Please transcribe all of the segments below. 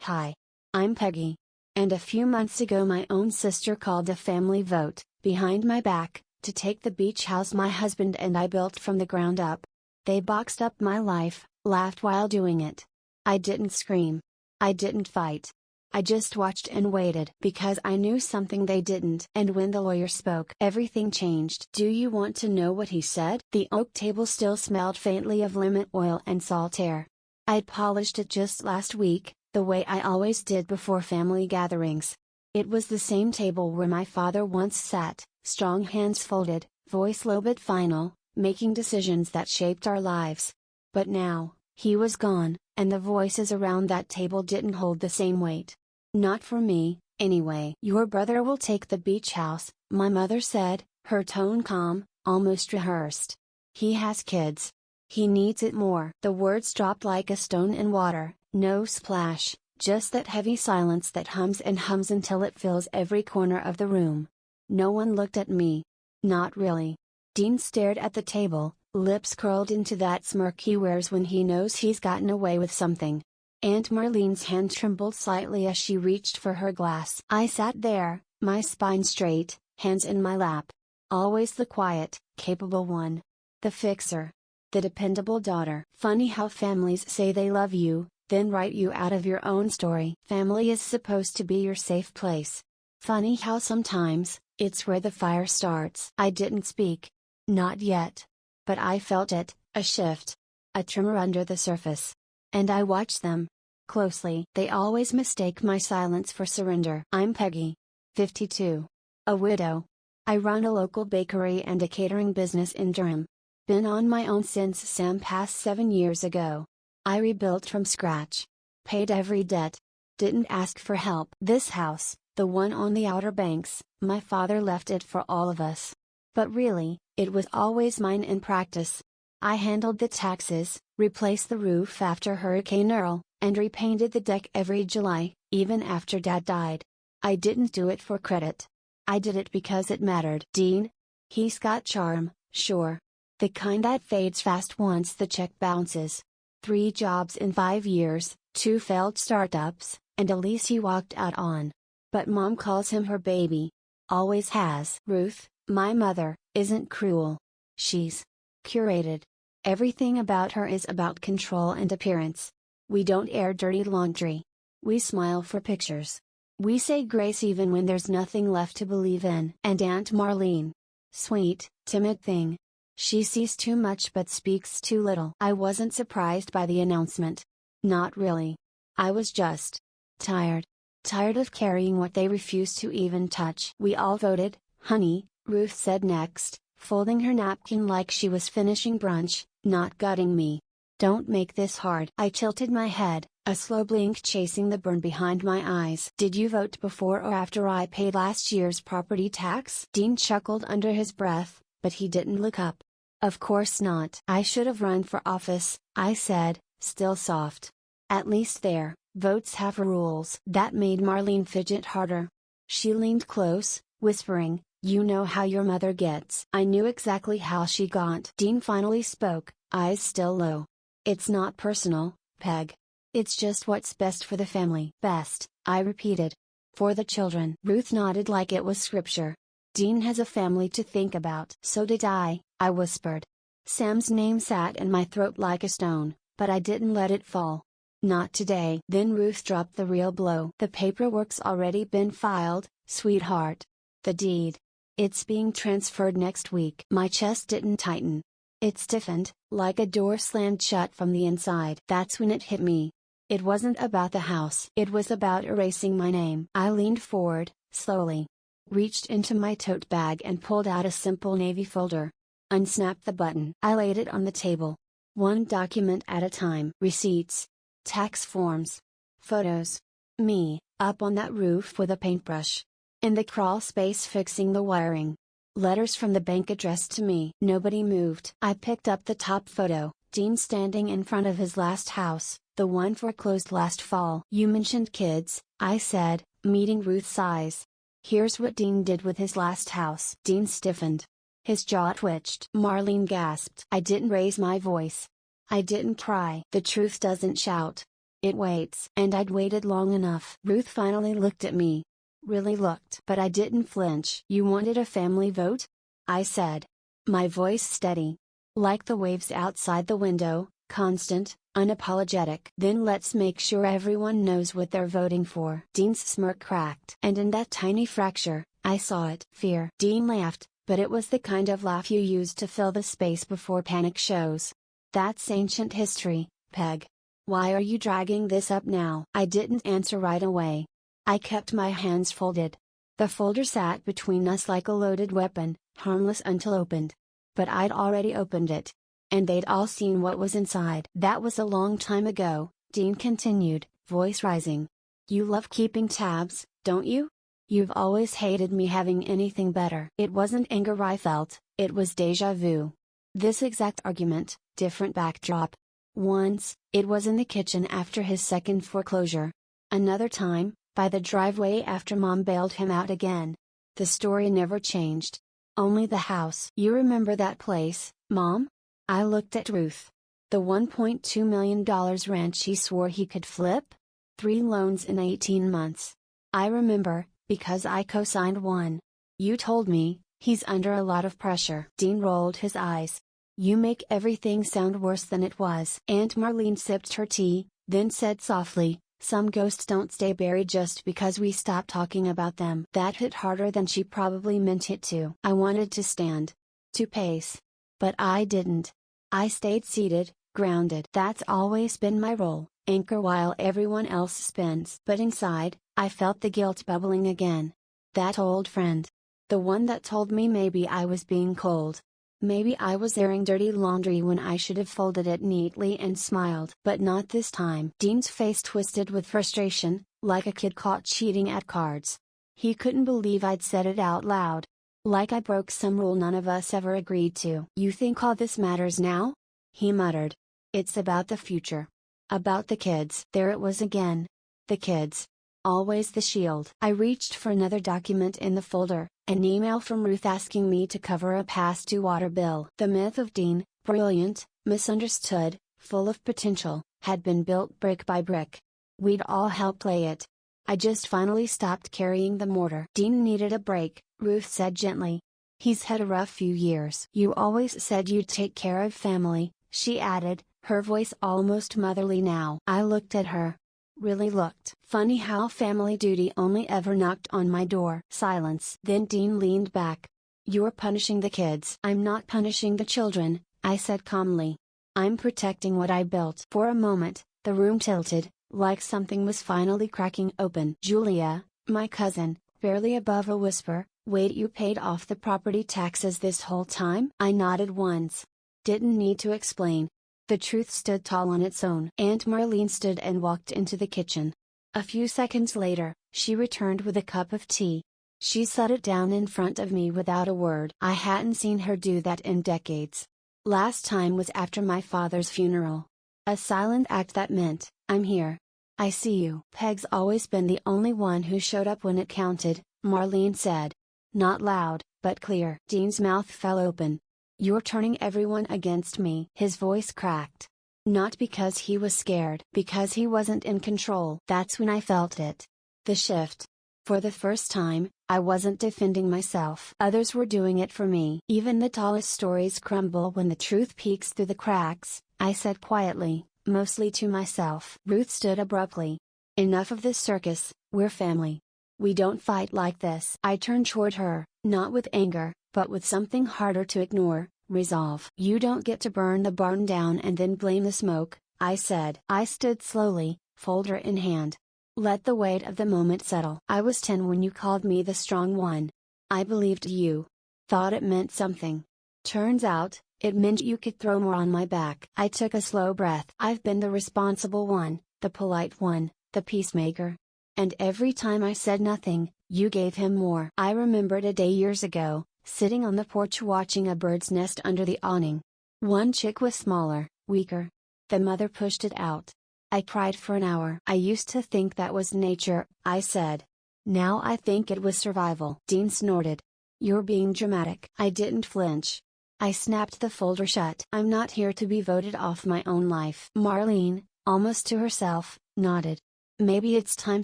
Hi. I'm Peggy. And a few months ago my own sister called a family vote, behind my back, to take the beach house my husband and I built from the ground up. They boxed up my life, laughed while doing it. I didn't scream. I didn't fight. I just watched and waited because I knew something they didn't. And when the lawyer spoke, everything changed. Do you want to know what he said? The oak table still smelled faintly of lemon oil and salt air. I'd polished it just last week, the way I always did before family gatherings. It was the same table where my father once sat, strong hands folded, voice low but final, making decisions that shaped our lives. But now, he was gone, and the voices around that table didn't hold the same weight. Not for me, anyway. Your brother will take the beach house, my mother said, her tone calm, almost rehearsed. He has kids. He needs it more. The words dropped like a stone in water, no splash, just that heavy silence that hums and hums until it fills every corner of the room. No one looked at me. Not really. Dean stared at the table, lips curled into that smirk he wears when he knows he's gotten away with something. Aunt Marlene's hand trembled slightly as she reached for her glass. I sat there, my spine straight, hands in my lap. Always the quiet, capable one. The fixer. The dependable daughter. Funny how families say they love you, then write you out of your own story. Family is supposed to be your safe place. Funny how sometimes, it's where the fire starts. I didn't speak. Not yet. But I felt it, a shift. A tremor under the surface. And I watched them. Closely. They always mistake my silence for surrender. I'm Peggy. 52. A widow. I run a local bakery and a catering business in Durham. Been on my own since Sam passed 7 years ago. I rebuilt from scratch. Paid every debt. Didn't ask for help. This house, the one on the Outer Banks, my father left it for all of us. But really, it was always mine in practice. I handled the taxes, replaced the roof after Hurricane Earl, and repainted the deck every July, even after Dad died. I didn't do it for credit. I did it because it mattered. Dean? He's got charm, sure. The kind that fades fast once the check bounces. 3 jobs in 5 years, 2 failed startups, and a lease he walked out on. But Mom calls him her baby. Always has. Ruth, my mother, isn't cruel. She's curated. Everything about her is about control and appearance. We don't air dirty laundry. We smile for pictures. We say grace even when there's nothing left to believe in. And Aunt Marlene. Sweet, timid thing. She sees too much but speaks too little. I wasn't surprised by the announcement. Not really. I was just tired. Tired of carrying what they refused to even touch. We all voted, honey, Ruth said next, folding her napkin like she was finishing brunch, not gutting me. Don't make this hard. I tilted my head, a slow blink chasing the burn behind my eyes. Did you vote before or after I paid last year's property tax? Dean chuckled under his breath, but he didn't look up. Of course not. I should have run for office, I said, still soft. At least there, votes have rules. That made Marlene fidget harder. She leaned close, whispering, you know how your mother gets. I knew exactly how she got. Dean finally spoke, eyes still low. It's not personal, Peg. It's just what's best for the family. Best, I repeated. For the children. Ruth nodded like it was scripture. Dean has a family to think about. So did I whispered. Sam's name sat in my throat like a stone, but I didn't let it fall. Not today. Then Ruth dropped the real blow. The paperwork's already been filed, sweetheart. The deed. It's being transferred next week. My chest didn't tighten. It stiffened, like a door slammed shut from the inside. That's when it hit me. It wasn't about the house. It was about erasing my name. I leaned forward, slowly. Reached into my tote bag and pulled out a simple navy folder. Unsnapped the button. I laid it on the table. One document at a time. Receipts. Tax forms. Photos. Me, up on that roof with a paintbrush. In the crawl space fixing the wiring. Letters from the bank addressed to me. Nobody moved. I picked up the top photo, Dean standing in front of his last house, the one foreclosed last fall. You mentioned kids, I said, meeting Ruth's eyes. Here's what Dean did with his last house. Dean stiffened. His jaw twitched. Marlene gasped. I didn't raise my voice. I didn't cry. The truth doesn't shout. It waits. And I'd waited long enough. Ruth finally looked at me. Really looked. But I didn't flinch. You wanted a family vote? I said. My voice steady. Like the waves outside the window, constant, unapologetic. Then let's make sure everyone knows what they're voting for. Dean's smirk cracked. And in that tiny fracture, I saw it. Fear. Dean laughed, but it was the kind of laugh you use to fill the space before panic shows. That's ancient history, Peg. Why are you dragging this up now? I didn't answer right away. I kept my hands folded. The folder sat between us like a loaded weapon, harmless until opened. But I'd already opened it. And they'd all seen what was inside. That was a long time ago, Dean continued, voice rising. You love keeping tabs, don't you? You've always hated me having anything better. It wasn't anger I felt, it was déjà vu. This exact argument, different backdrop. Once, it was in the kitchen after his second foreclosure. Another time, by the driveway after Mom bailed him out again. The story never changed. Only the house. You remember that place, Mom? I looked at Ruth. The $1.2 million ranch he swore he could flip? 3 loans in 18 months. I remember, because I co-signed one. You told me, he's under a lot of pressure. Dean rolled his eyes. You make everything sound worse than it was. Aunt Marlene sipped her tea, then said softly, some ghosts don't stay buried just because we stop talking about them. That hit harder than she probably meant it to. I wanted to stand. To pace. But I didn't. I stayed seated, grounded. That's always been my role, anchor while everyone else spins. But inside, I felt the guilt bubbling again. That old friend. The one that told me maybe I was being cold. Maybe I was airing dirty laundry when I should have folded it neatly and smiled. But not this time. Dean's face twisted with frustration, like a kid caught cheating at cards. He couldn't believe I'd said it out loud. Like I broke some rule none of us ever agreed to. You think all this matters now? He muttered. It's about the future. About the kids. There it was again. The kids. Always the shield. I reached for another document in the folder, an email from Ruth asking me to cover a past due water bill. The myth of Dean, brilliant, misunderstood, full of potential, had been built brick by brick. We'd all helped lay it. I just finally stopped carrying the mortar. Dean needed a break, Ruth said gently. He's had a rough few years. You always said you'd take care of family, she added, her voice almost motherly now. I looked at her. Really looked. Funny how family duty only ever knocked on my door. Silence. Then Dean leaned back. You're punishing the kids. I'm not punishing the children, I said calmly. I'm protecting what I built. For a moment, the room tilted, like something was finally cracking open. Julia, my cousin, barely above a whisper, wait, you paid off the property taxes this whole time? I nodded once. Didn't need to explain. The truth stood tall on its own. Aunt Marlene stood and walked into the kitchen. A few seconds later, she returned with a cup of tea. She set it down in front of me without a word. I hadn't seen her do that in decades. Last time was after my father's funeral. A silent act that meant, I'm here. I see you. Peg's always been the only one who showed up when it counted, Marlene said. Not loud, but clear. Dean's mouth fell open. You're turning everyone against me. His voice cracked. Not because he was scared. Because he wasn't in control. That's when I felt it. The shift. For the first time, I wasn't defending myself. Others were doing it for me. Even the tallest stories crumble when the truth peeks through the cracks, I said quietly, mostly to myself. Ruth stood abruptly. Enough of this circus, we're family. We don't fight like this. I turned toward her, not with anger, but with something harder to ignore, resolve. You don't get to burn the barn down and then blame the smoke, I said. I stood slowly, folder in hand. Let the weight of the moment settle. I was 10 when you called me the strong one. I believed you. Thought it meant something. Turns out, it meant you could throw more on my back. I took a slow breath. I've been the responsible one, the polite one, the peacemaker. And every time I said nothing, you gave him more. I remembered a day years ago, sitting on the porch watching a bird's nest under the awning. One chick was smaller, weaker. The mother pushed it out. I cried for an hour. I used to think that was nature, I said. Now I think it was survival. Dean snorted. You're being dramatic. I didn't flinch. I snapped the folder shut. I'm not here to be voted off my own life. Marlene, almost to herself, Nodded. Maybe it's time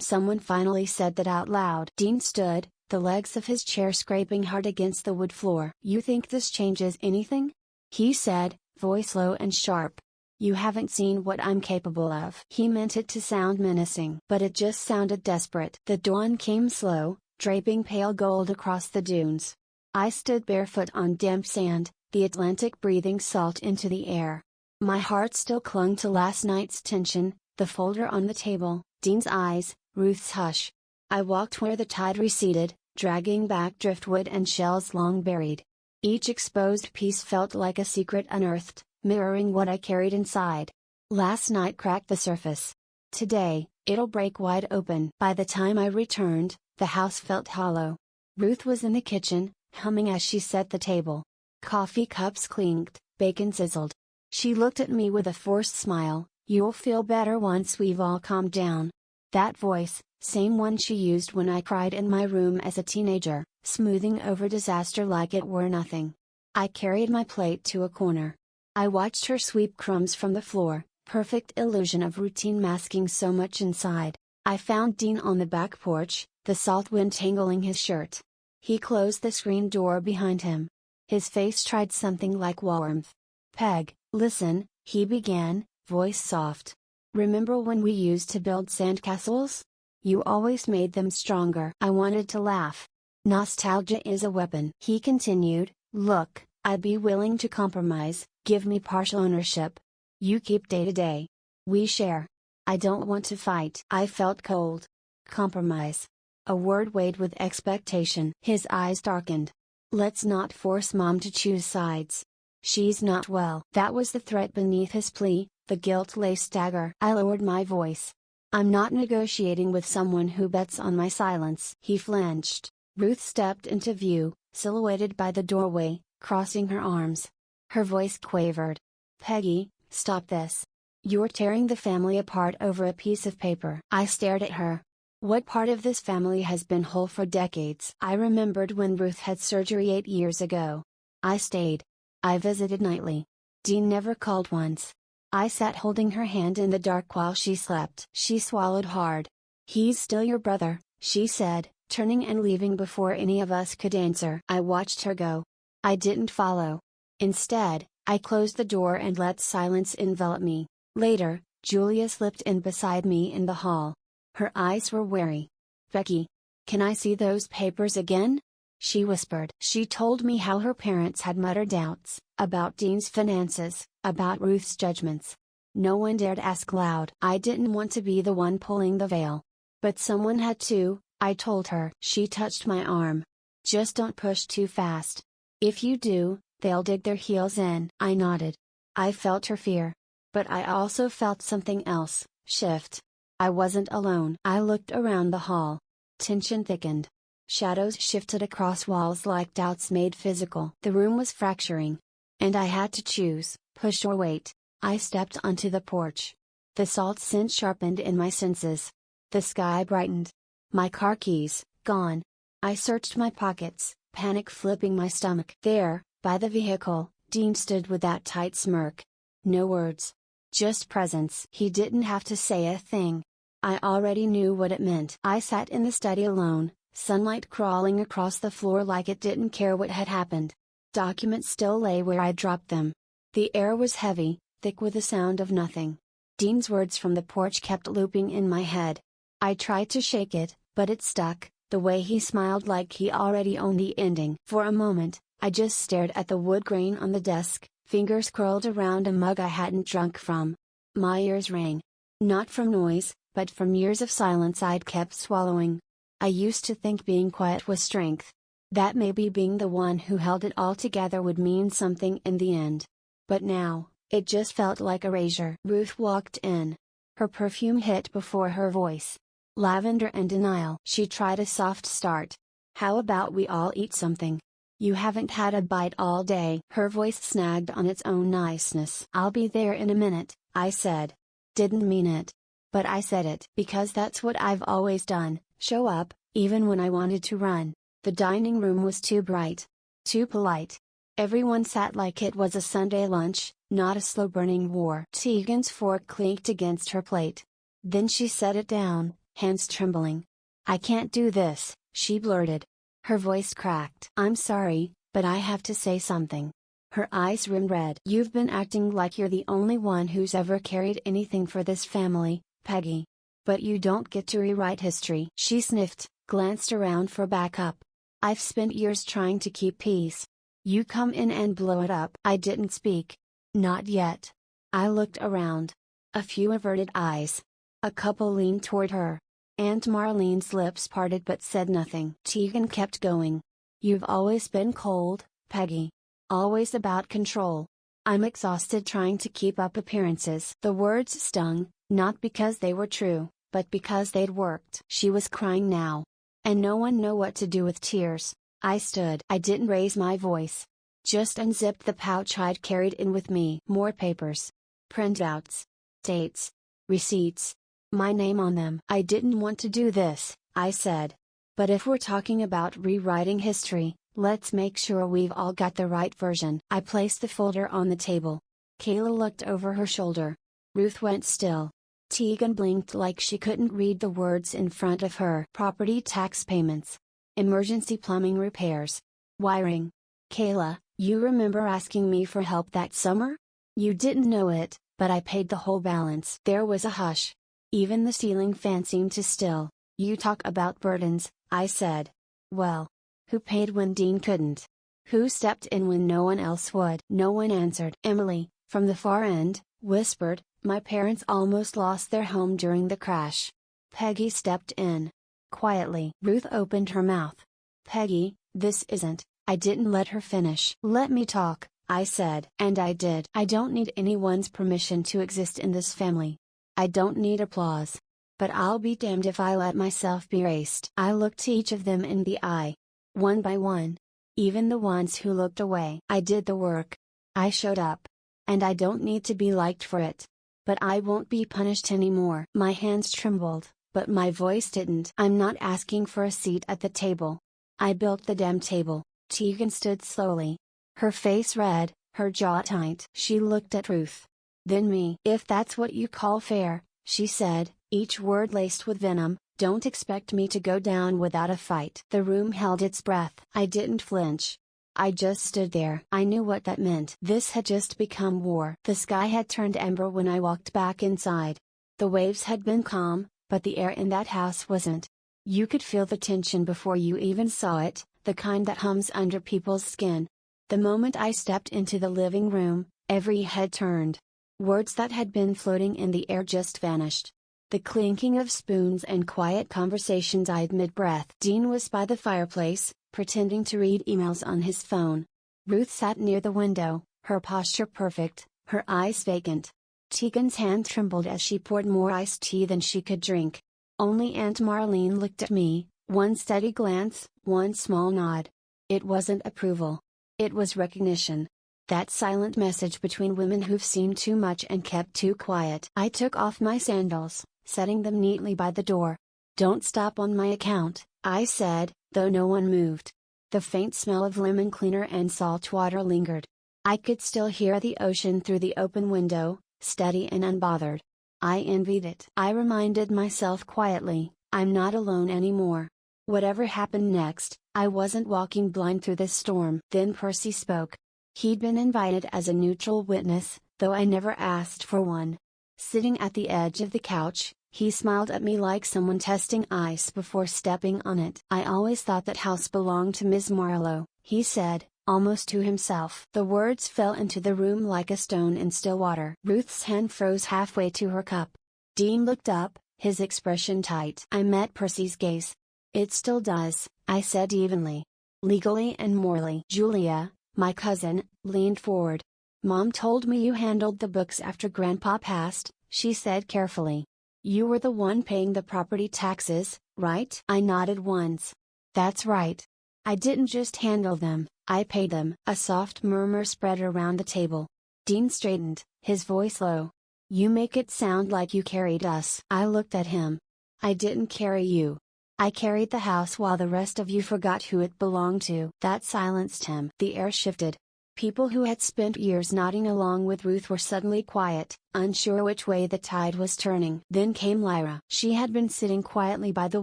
someone finally said that out loud. Dean stood, the legs of his chair scraping hard against the wood floor. You think this changes anything? He said, voice low and sharp. You haven't seen what I'm capable of. He meant it to sound menacing, but it just sounded desperate. The dawn came slow, draping pale gold across the dunes. I stood barefoot on damp sand, the Atlantic breathing salt into the air. My heart still clung to last night's tension, the folder on the table, Dean's eyes, Ruth's hush. I walked where the tide receded, dragging back driftwood and shells long buried. Each exposed piece felt like a secret unearthed, mirroring what I carried inside. Last night cracked the surface. Today, it'll break wide open. By the time I returned, the house felt hollow. Ruth was in the kitchen, humming as she set the table. Coffee cups clinked, bacon sizzled. She looked at me with a forced smile. You'll feel better once we've all calmed down. That voice, same one she used when I cried in my room as a teenager, smoothing over disaster like it were nothing. I carried my plate to a corner. I watched her sweep crumbs from the floor, perfect illusion of routine masking so much inside. I found Dean on the back porch, the salt wind tangling his shirt. He closed the screen door behind him. His face tried something like warmth. Peg, listen, he began, voice soft. Remember when we used to build sandcastles? You always made them stronger. I wanted to laugh. Nostalgia is a weapon. He continued, look, I'd be willing to compromise, give me partial ownership. You keep day to day. We share. I don't want to fight. I felt cold. Compromise. A word weighed with expectation. His eyes darkened. Let's not force Mom to choose sides. She's not well. That was the threat beneath his plea, the guilt-laced dagger. I lowered my voice. I'm not negotiating with someone who bets on my silence. He flinched. Ruth stepped into view, silhouetted by the doorway, crossing her arms. Her voice quavered. Peggy, stop this. You're tearing the family apart over a piece of paper. I stared at her. What part of this family has been whole for decades? I remembered when Ruth had surgery 8 years ago. I stayed. I visited nightly. Dean never called once. I sat holding her hand in the dark while she slept. She swallowed hard. He's still your brother, she said, turning and leaving before any of us could answer. I watched her go. I didn't follow. Instead, I closed the door and let silence envelop me. Later, Julia slipped in beside me in the hall. Her eyes were wary. Becky, can I see those papers again? She whispered. She told me how her parents had muttered doubts, about Dean's finances, about Ruth's judgments. No one dared ask loud. I didn't want to be the one pulling the veil. But someone had to, I told her. She touched my arm. Just don't push too fast. If you do, they'll dig their heels in. I nodded. I felt her fear. But I also felt something else, shift. I wasn't alone. I looked around the hall. Tension thickened. Shadows shifted across walls like doubts made physical. The room was fracturing. And I had to choose, push or wait. I stepped onto the porch. The salt scent sharpened in my senses. The sky brightened. My car keys, gone. I searched my pockets, panic flipping my stomach. There, by the vehicle, Dean stood with that tight smirk. No words. Just presence. He didn't have to say a thing. I already knew what it meant. I sat in the study alone, sunlight crawling across the floor like it didn't care what had happened. Documents still lay where I dropped them. The air was heavy, thick with the sound of nothing. Dean's words from the porch kept looping in my head. I tried to shake it, but it stuck, the way he smiled like he already owned the ending. For a moment, I just stared at the wood grain on the desk, fingers curled around a mug I hadn't drunk from. My ears rang. Not from noise, but from years of silence I'd kept swallowing. I used to think being quiet was strength. That maybe being the one who held it all together would mean something in the end. But now, it just felt like erasure. Ruth walked in. Her perfume hit before her voice. Lavender and denial. She tried a soft start. How about we all eat something? You haven't had a bite all day. Her voice snagged on its own niceness. I'll be there in a minute, I said. Didn't mean it. But I said it because that's what I've always done, show up, even when I wanted to run. The dining room was too bright. Too polite. Everyone sat like it was a Sunday lunch, not a slow-burning war. Tegan's fork clinked against her plate. Then she set it down, hands trembling. "I can't do this," she blurted. Her voice cracked. "I'm sorry, but I have to say something." Her eyes rimmed red. "You've been acting like you're the only one who's ever carried anything for this family, Peggy. But you don't get to rewrite history." She sniffed, glanced around for backup. "I've spent years trying to keep peace. You come in and blow it up." I didn't speak. Not yet. I looked around. A few averted eyes. A couple leaned toward her. Aunt Marlene's lips parted but said nothing. Tegan kept going. "You've always been cold, Peggy. Always about control. I'm exhausted trying to keep up appearances." The words stung, not because they were true, but because they'd worked. She was crying now. And no one knew what to do with tears. I stood. I didn't raise my voice. Just unzipped the pouch I'd carried in with me. More papers. Printouts. Dates. Receipts. My name on them. "I didn't want to do this," I said. "But if we're talking about rewriting history, let's make sure we've all got the right version." I placed the folder on the table. Kayla looked over her shoulder. Ruth went still. Tegan blinked like she couldn't read the words in front of her. "Property tax payments. Emergency plumbing repairs. Wiring. Kayla, you remember asking me for help that summer? You didn't know it, but I paid the whole balance." There was a hush. Even the ceiling fan seemed to still. "You talk about burdens," I said. "Well, who paid when Dean couldn't? Who stepped in when no one else would?" No one answered. Emily, from the far end, whispered, "My parents almost lost their home during the crash." Peggy stepped in. Quietly. Ruth opened her mouth. "Peggy, this isn't." I didn't let her finish. "Let me talk," I said. And I did. "I don't need anyone's permission to exist in this family. I don't need applause. But I'll be damned if I let myself be erased." I looked each of them in the eye. One by one. Even the ones who looked away. I did the work. I showed up. And I don't need to be liked for it. But I won't be punished anymore. My hands trembled, but my voice didn't. "I'm not asking for a seat at the table. I built the damn table." Tegan stood slowly. Her face red, her jaw tight. She looked at Ruth. Then me. "If that's what you call fair," she said, each word laced with venom, "don't expect me to go down without a fight." The room held its breath. I didn't flinch. I just stood there. I knew what that meant. This had just become war. The sky had turned amber when I walked back inside. The waves had been calm, but the air in that house wasn't. You could feel the tension before you even saw it, the kind that hums under people's skin. The moment I stepped into the living room, every head turned. Words that had been floating in the air just vanished. The clinking of spoons and quiet conversations died mid-breath. Dean was by the fireplace, pretending to read emails on his phone. Ruth sat near the window, her posture perfect, her eyes vacant. Tegan's hand trembled as she poured more iced tea than she could drink. Only Aunt Marlene looked at me, one steady glance, one small nod. It wasn't approval. It was recognition. That silent message between women who've seen too much and kept too quiet. I took off my sandals, setting them neatly by the door. "Don't stop on my account," I said, though no one moved. The faint smell of lemon cleaner and salt water lingered. I could still hear the ocean through the open window, steady and unbothered. I envied it. I reminded myself quietly, I'm not alone anymore. Whatever happened next, I wasn't walking blind through this storm. Then Percy spoke. He'd been invited as a neutral witness, though I never asked for one. Sitting at the edge of the couch, he smiled at me like someone testing ice before stepping on it. "I always thought that house belonged to Miss Marlowe," he said, almost to himself. The words fell into the room like a stone in still water. Ruth's hand froze halfway to her cup. Dean looked up, his expression tight. I met Percy's gaze. "It still does," I said evenly. "Legally and morally." Julia, my cousin, leaned forward. "Mom told me you handled the books after Grandpa passed," she said carefully. "You were the one paying the property taxes, right?" I nodded once. "That's right. I didn't just handle them, I paid them." A soft murmur spread around the table. Dean straightened, his voice low. "You make it sound like you carried us." I looked at him. "I didn't carry you. I carried the house while the rest of you forgot who it belonged to." That silenced him. The air shifted. People who had spent years nodding along with Ruth were suddenly quiet, unsure which way the tide was turning. Then came Lyra. She had been sitting quietly by the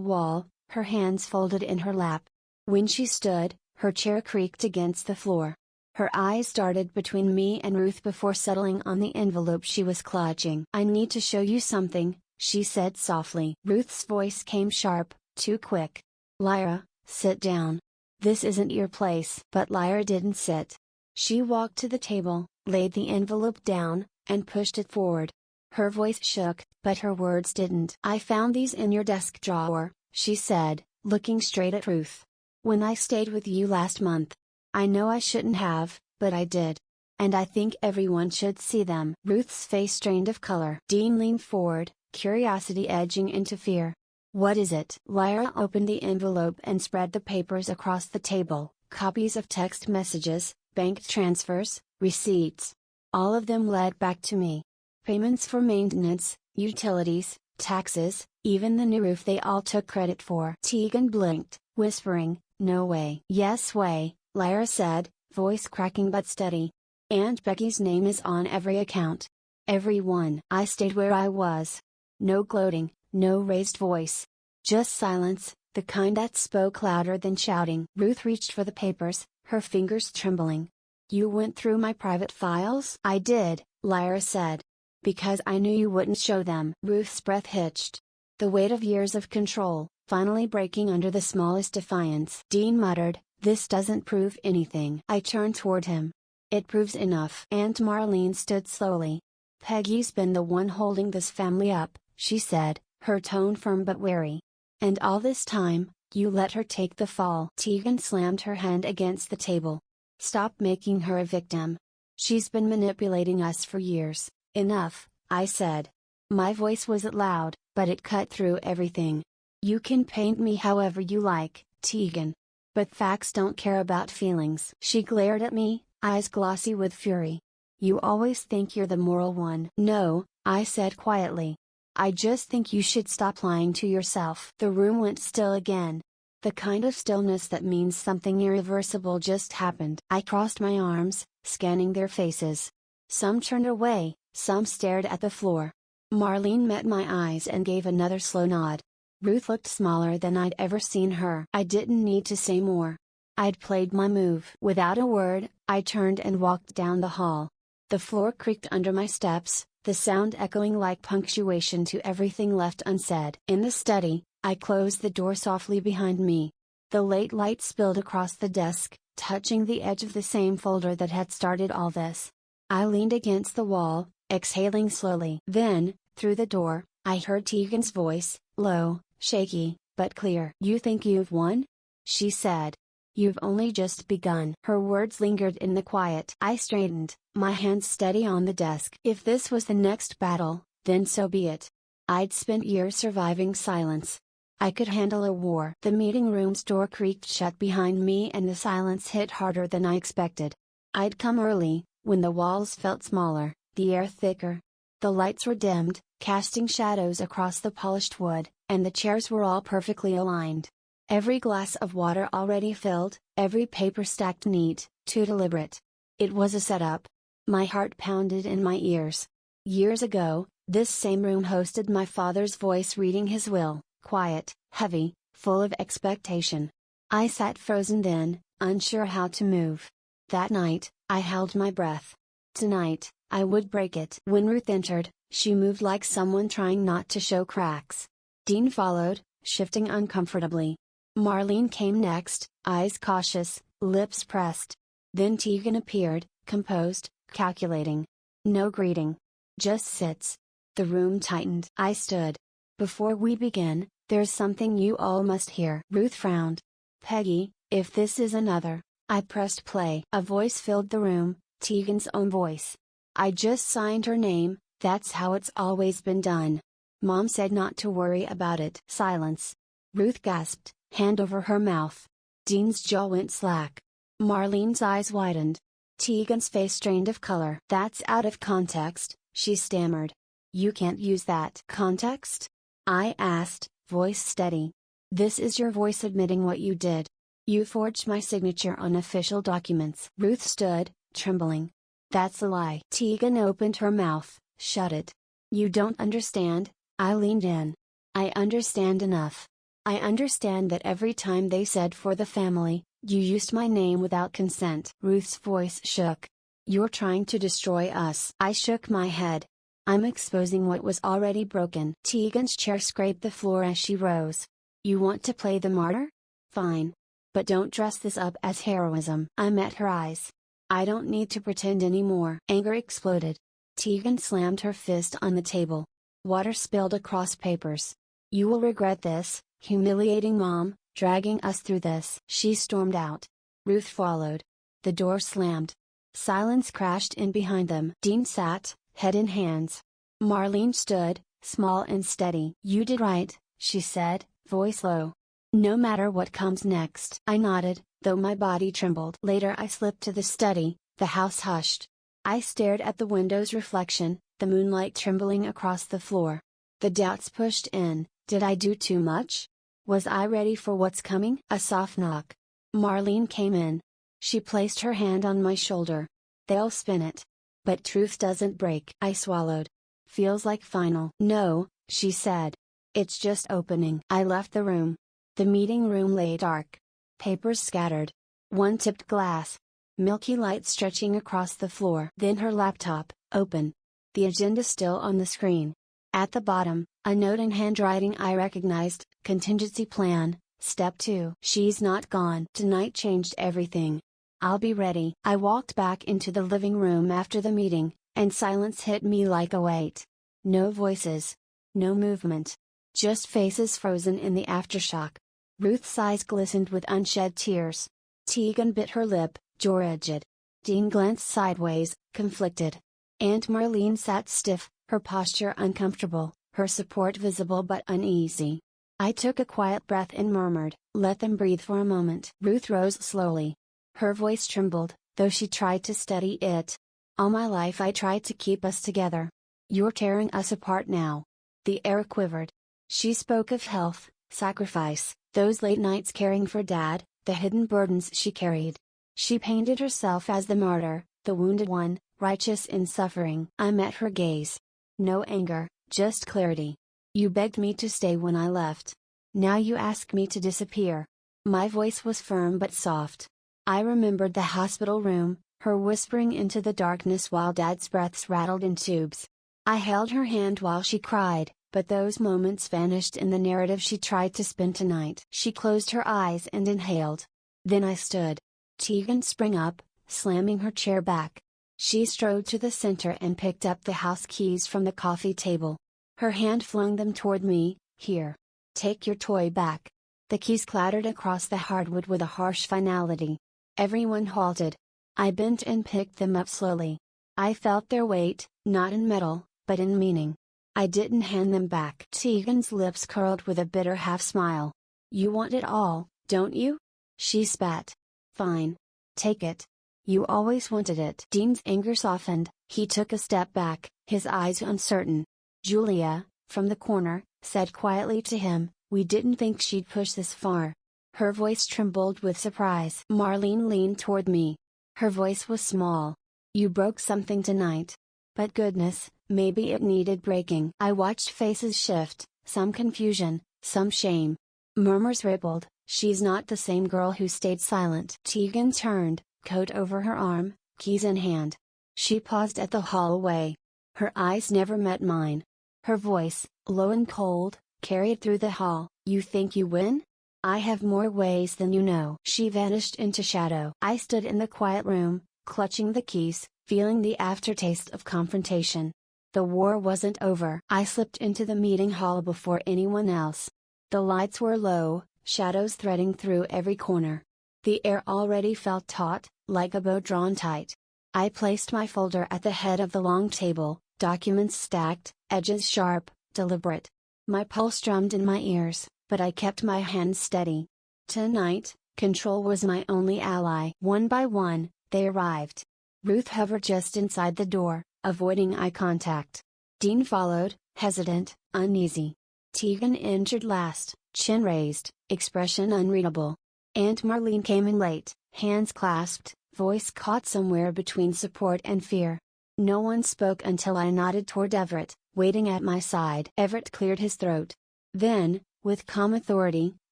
wall, her hands folded in her lap. When she stood, her chair creaked against the floor. Her eyes darted between me and Ruth before settling on the envelope she was clutching. "I need to show you something," she said softly. Ruth's voice came sharp, too quick. "Lyra, sit down. This isn't your place." But Lyra didn't sit. She walked to the table, laid the envelope down, and pushed it forward. Her voice shook, but her words didn't. "I found these in your desk drawer," she said, looking straight at Ruth. "When I stayed with you last month. I know I shouldn't have, but I did. And I think everyone should see them." Ruth's face strained of color. Dean leaned forward, curiosity edging into fear. "What is it?" Lyra opened the envelope and spread the papers across the table, copies of text messages, bank transfers, receipts. All of them led back to me. Payments for maintenance, utilities, taxes, even the new roof they all took credit for. Tegan blinked, whispering, "No way." "Yes way," Lyra said, voice cracking but steady. "Aunt Becky's name is on every account. Every one." I stayed where I was. No gloating, no raised voice. Just silence, the kind that spoke louder than shouting. Ruth reached for the papers, her fingers trembling. "You went through my private files?" "I did," Lyra said. "Because I knew you wouldn't show them." Ruth's breath hitched. The weight of years of control, finally breaking under the smallest defiance. Dean muttered, "This doesn't prove anything." I turned toward him. "It proves enough." Aunt Marlene stood slowly. "Peggy's been the one holding this family up," she said, her tone firm but wary. "And all this time, you let her take the fall." Tegan slammed her hand against the table. "Stop making her a victim. She's been manipulating us for years." "Enough," I said. My voice wasn't loud, but it cut through everything. "You can paint me however you like, Tegan. But facts don't care about feelings." She glared at me, eyes glossy with fury. "You always think you're the moral one." "No," I said quietly. "I just think you should stop lying to yourself." The room went still again. The kind of stillness that means something irreversible just happened. I crossed my arms, scanning their faces. Some turned away, some stared at the floor. Marlene met my eyes and gave another slow nod. Ruth looked smaller than I'd ever seen her. I didn't need to say more. I'd played my move. Without a word, I turned and walked down the hall. The floor creaked under my steps, the sound echoing like punctuation to everything left unsaid. In the study, I closed the door softly behind me. The late light spilled across the desk, touching the edge of the same folder that had started all this. I leaned against the wall, exhaling slowly. Then, through the door, I heard Tegan's voice, low, shaky, but clear. "You think you've won?" she said. "You've only just begun." Her words lingered in the quiet. I straightened, my hands steady on the desk. If this was the next battle, then so be it. I'd spent years surviving silence. I could handle a war. The meeting room's door creaked shut behind me and the silence hit harder than I expected. I'd come early, when the walls felt smaller, the air thicker. The lights were dimmed, casting shadows across the polished wood, and the chairs were all perfectly aligned. Every glass of water already filled, every paper stacked neat, too deliberate. It was a setup. My heart pounded in my ears. Years ago, this same room hosted my father's voice reading his will, quiet, heavy, full of expectation. I sat frozen then, unsure how to move. That night, I held my breath. Tonight, I would break it. When Ruth entered, she moved like someone trying not to show cracks. Dean followed, shifting uncomfortably. Marlene came next, eyes cautious, lips pressed. Then Tegan appeared, composed, calculating. No greeting. Just sits. The room tightened. I stood. "Before we begin, there's something you all must hear." Ruth frowned. "Peggy, if this is another." I pressed play. A voice filled the room, Tegan's own voice. "I just signed her name, that's how it's always been done. Mom said not to worry about it." Silence. Ruth gasped, hand over her mouth. Dean's jaw went slack. Marlene's eyes widened. Tegan's face strained of color. "That's out of context," she stammered. "You can't use that." "Context?" I asked, voice steady. "This is your voice admitting what you did. You forged my signature on official documents." Ruth stood, trembling. That's a lie. Tegan opened her mouth, shut it. You don't understand, I leaned in. I understand enough. I understand that every time they said for the family, you used my name without consent. Ruth's voice shook. You're trying to destroy us. I shook my head. I'm exposing what was already broken. Tegan's chair scraped the floor as she rose. You want to play the martyr? Fine. But don't dress this up as heroism. I met her eyes. I don't need to pretend anymore. Anger exploded. Tegan slammed her fist on the table. Water spilled across papers. You will regret this, humiliating Mom, dragging us through this. She stormed out. Ruth followed. The door slammed. Silence crashed in behind them. Dean sat, head in hands. Marlene stood, small and steady. You did right, she said, voice low. No matter what comes next. I nodded, though my body trembled. Later I slipped to the study, the house hushed. I stared at the window's reflection, the moonlight trembling across the floor. The doubts pushed in. Did I do too much? Was I ready for what's coming? A soft knock. Marlene came in. She placed her hand on my shoulder. They'll spin it. But truth doesn't break. I swallowed. Feels like final. No, she said. It's just opening. I left the room. The meeting room lay dark. Papers scattered. One tipped glass. Milky light stretching across the floor. Then her laptop, open. The agenda still on the screen. At the bottom, a note in handwriting I recognized, contingency plan, step 2. She's not gone. Tonight changed everything. I'll be ready. I walked back into the living room after the meeting, and silence hit me like a weight. No voices. No movement. Just faces frozen in the aftershock. Ruth's eyes glistened with unshed tears. Tegan bit her lip, jaw rigid. Dean glanced sideways, conflicted. Aunt Marlene sat stiff, her posture uncomfortable, her support visible but uneasy. I took a quiet breath and murmured, let them breathe for a moment. Ruth rose slowly. Her voice trembled, though she tried to steady it. All my life I tried to keep us together. You're tearing us apart now. The air quivered. She spoke of health, sacrifice, those late nights caring for Dad, the hidden burdens she carried. She painted herself as the martyr, the wounded one, righteous in suffering. I met her gaze. No anger, just clarity. You begged me to stay when I left. Now you ask me to disappear. My voice was firm but soft. I remembered the hospital room, her whispering into the darkness while Dad's breaths rattled in tubes. I held her hand while she cried, but those moments vanished in the narrative she tried to spin tonight. She closed her eyes and inhaled. Then I stood. Tegan sprang up, slamming her chair back. She strode to the center and picked up the house keys from the coffee table. Her hand flung them toward me. Here. Take your toy back. The keys clattered across the hardwood with a harsh finality. Everyone halted. I bent and picked them up slowly. I felt their weight, not in metal, but in meaning. I didn't hand them back. Tegan's lips curled with a bitter half-smile. You want it all, don't you? She spat. Fine. Take it. You always wanted it. Dean's anger softened, he took a step back, his eyes uncertain. Julia, from the corner, said quietly to him, we didn't think she'd push this far. Her voice trembled with surprise. Marlene leaned toward me. Her voice was small. You broke something tonight. But goodness, maybe it needed breaking. I watched faces shift, some confusion, some shame. Murmurs rippled, she's not the same girl who stayed silent. Tegan turned, coat over her arm, keys in hand. She paused at the hallway. Her eyes never met mine. Her voice, low and cold, carried through the hall. You think you win? I have more ways than you know. She vanished into shadow. I stood in the quiet room, clutching the keys, feeling the aftertaste of confrontation. The war wasn't over. I slipped into the meeting hall before anyone else. The lights were low, shadows threading through every corner. The air already felt taut, like a bow drawn tight. I placed my folder at the head of the long table, documents stacked, edges sharp, deliberate. My pulse drummed in my ears, but I kept my hands steady. Tonight, control was my only ally. One by one, they arrived. Ruth hovered just inside the door, avoiding eye contact. Dean followed, hesitant, uneasy. Tegan entered last, chin raised, expression unreadable. Aunt Marlene came in late, hands clasped, voice caught somewhere between support and fear. No one spoke until I nodded toward Everett, waiting at my side. Everett cleared his throat. Then, with calm authority,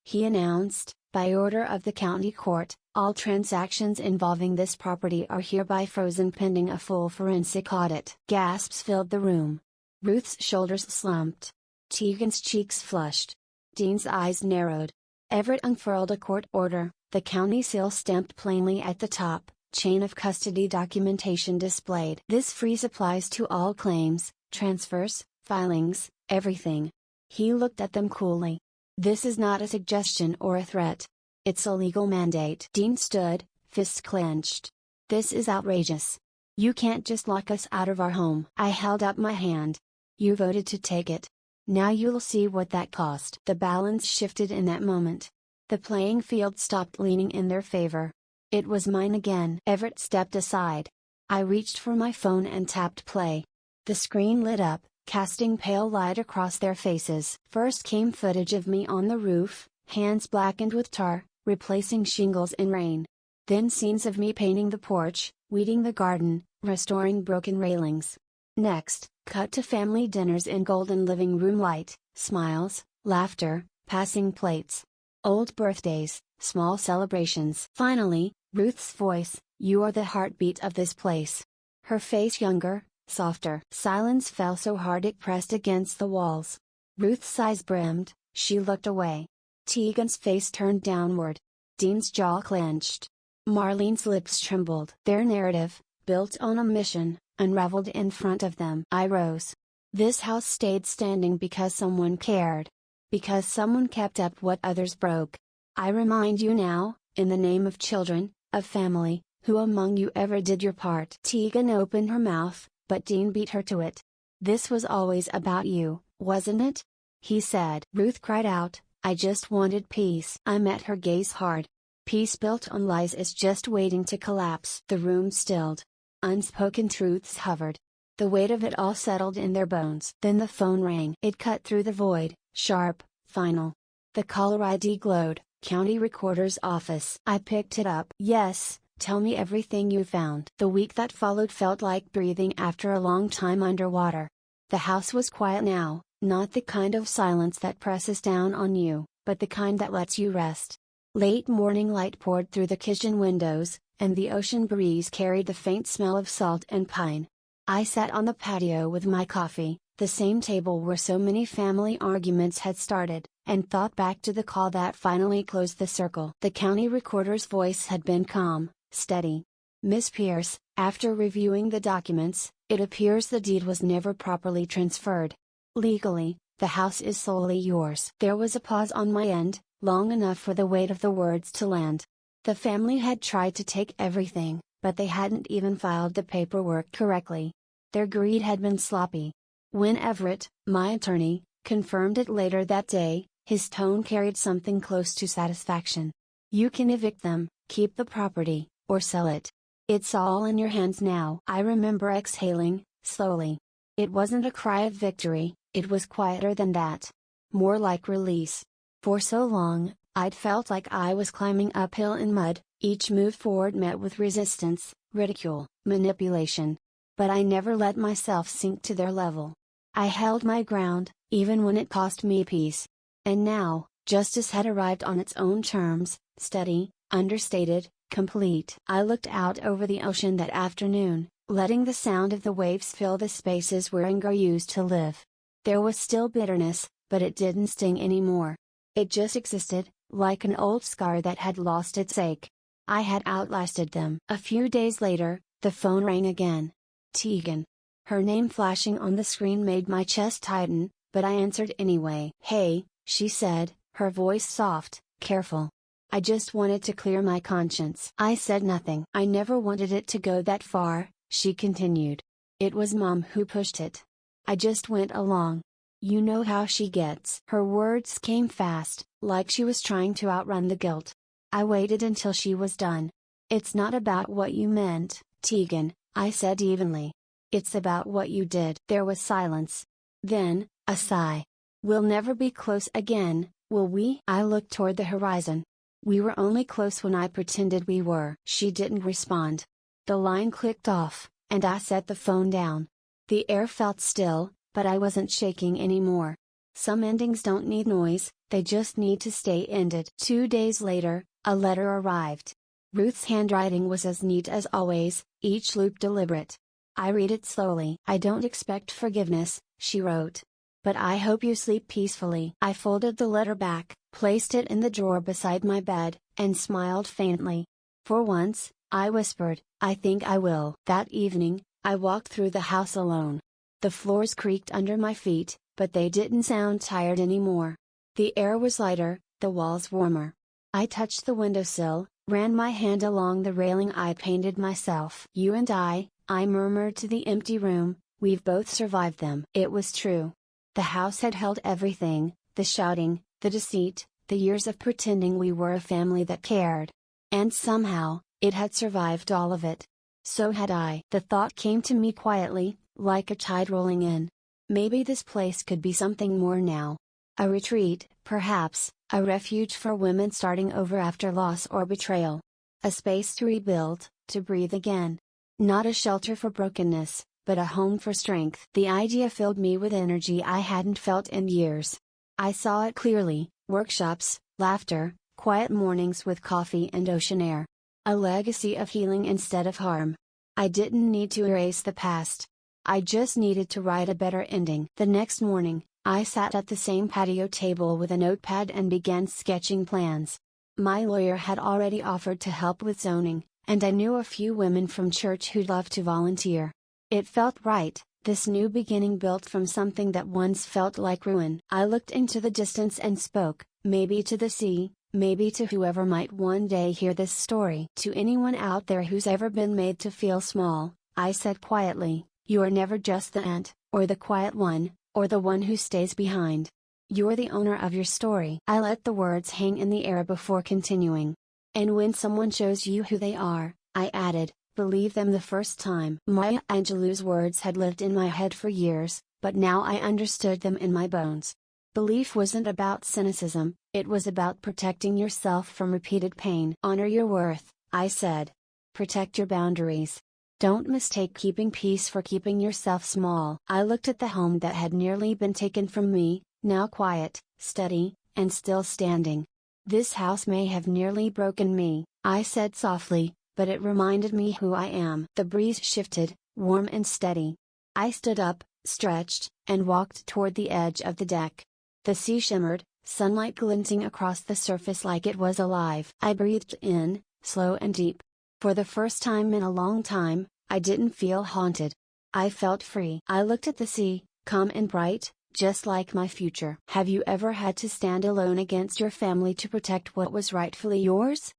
he announced, by order of the county court, all transactions involving this property are hereby frozen pending a full forensic audit. Gasps filled the room. Ruth's shoulders slumped. Tegan's cheeks flushed. Dean's eyes narrowed. Everett unfurled a court order, the county seal stamped plainly at the top, chain of custody documentation displayed. This freeze applies to all claims, transfers, filings, everything. He looked at them coolly. This is not a suggestion or a threat. It's a legal mandate. Dean stood, fists clenched. This is outrageous. You can't just lock us out of our home. I held up my hand. You voted to take it. Now you'll see what that cost. The balance shifted in that moment. The playing field stopped leaning in their favor. It was mine again. Everett stepped aside. I reached for my phone and tapped play. The screen lit up, casting pale light across their faces. First came footage of me on the roof, hands blackened with tar, replacing shingles in rain. Then scenes of me painting the porch, weeding the garden, restoring broken railings. Next, cut to family dinners in golden living room light, smiles, laughter, passing plates. Old birthdays, small celebrations. Finally, Ruth's voice, "You are the heartbeat of this place." Her face younger, softer. Silence fell so hard it pressed against the walls. Ruth's eyes brimmed, she looked away. Tegan's face turned downward. Dean's jaw clenched. Marlene's lips trembled. Their narrative, built on a mission, unraveled in front of them. I rose. This house stayed standing because someone cared. Because someone kept up what others broke. I remind you now, in the name of children, of family, who among you ever did your part? Tegan opened her mouth, but Dean beat her to it. This was always about you, wasn't it? He said. Ruth cried out, I just wanted peace. I met her gaze hard. Peace built on lies is just waiting to collapse. The room stilled. Unspoken truths hovered. The weight of it all settled in their bones. Then the phone rang. It cut through the void, sharp, final. The caller ID glowed, County Recorder's Office. I picked it up. Yes, tell me everything you found. The week that followed felt like breathing after a long time underwater. The house was quiet now, not the kind of silence that presses down on you, but the kind that lets you rest. Late morning light poured through the kitchen windows, and the ocean breeze carried the faint smell of salt and pine. I sat on the patio with my coffee, the same table where so many family arguments had started, and thought back to the call that finally closed the circle. The county recorder's voice had been calm, steady. Miss Pierce, after reviewing the documents, it appears the deed was never properly transferred. Legally, the house is solely yours. There was a pause on my end, long enough for the weight of the words to land. The family had tried to take everything, but they hadn't even filed the paperwork correctly. Their greed had been sloppy. When Everett, my attorney, confirmed it later that day, his tone carried something close to satisfaction. You can evict them, keep the property, or sell it. It's all in your hands now. I remember exhaling, slowly. It wasn't a cry of victory, it was quieter than that. More like release. For so long, I'd felt like I was climbing uphill in mud, each move forward met with resistance, ridicule, manipulation. But I never let myself sink to their level. I held my ground, even when it cost me peace. And now, justice had arrived on its own terms, steady, understated, complete. I looked out over the ocean that afternoon, letting the sound of the waves fill the spaces where anger used to live. There was still bitterness, but it didn't sting anymore. It just existed, like an old scar that had lost its ache. I had outlasted them. A few days later, the phone rang again. Tegan. Her name flashing on the screen made my chest tighten, but I answered anyway. Hey, she said, her voice soft, careful. I just wanted to clear my conscience. I said nothing. I never wanted it to go that far, she continued. It was Mom who pushed it. I just went along. You know how she gets. Her words came fast, like she was trying to outrun the guilt. I waited until she was done. It's not about what you meant, Tegan, I said evenly. It's about what you did. There was silence. Then, a sigh. We'll never be close again, will we? I looked toward the horizon. We were only close when I pretended we were." She didn't respond. The line clicked off, and I set the phone down. The air felt still, but I wasn't shaking anymore. Some endings don't need noise, they just need to stay ended. 2 days later, a letter arrived. Ruth's handwriting was as neat as always, each loop deliberate. I read it slowly. "I don't expect forgiveness," she wrote. "But I hope you sleep peacefully." I folded the letter back, placed it in the drawer beside my bed, and smiled faintly. "For once," I whispered, "I think I will." That evening, I walked through the house alone. The floors creaked under my feet, but they didn't sound tired anymore. The air was lighter, the walls warmer. I touched the windowsill, ran my hand along the railing I painted myself. "You and I murmured to the empty room, "we've both survived them." It was true. The house had held everything, the shouting, the deceit, the years of pretending we were a family that cared. And somehow, it had survived all of it. So had I. The thought came to me quietly, like a tide rolling in. Maybe this place could be something more now. A retreat, perhaps, a refuge for women starting over after loss or betrayal. A space to rebuild, to breathe again. Not a shelter for brokenness, but a home for strength. The idea filled me with energy I hadn't felt in years. I saw it clearly: workshops, laughter, quiet mornings with coffee and ocean air. A legacy of healing instead of harm. I didn't need to erase the past. I just needed to write a better ending. The next morning, I sat at the same patio table with a notepad and began sketching plans. My lawyer had already offered to help with zoning, and I knew a few women from church who'd love to volunteer. It felt right, this new beginning built from something that once felt like ruin. I looked into the distance and spoke, maybe to the sea, maybe to whoever might one day hear this story. "To anyone out there who's ever been made to feel small," I said quietly, "you're never just the ant, or the quiet one, or the one who stays behind. You're the owner of your story." I let the words hang in the air before continuing. "And when someone shows you who they are," I added, "believe them the first time." Maya Angelou's words had lived in my head for years, but now I understood them in my bones. Belief wasn't about cynicism, it was about protecting yourself from repeated pain. "Honor your worth," I said. "Protect your boundaries. Don't mistake keeping peace for keeping yourself small." I looked at the home that had nearly been taken from me, now quiet, steady, and still standing. "This house may have nearly broken me," I said softly, "but it reminded me who I am." The breeze shifted, warm and steady. I stood up, stretched, and walked toward the edge of the deck. The sea shimmered, sunlight glinting across the surface like it was alive. I breathed in, slow and deep. For the first time in a long time, I didn't feel haunted. I felt free. I looked at the sea, calm and bright, just like my future. "Have you ever had to stand alone against your family to protect what was rightfully yours?"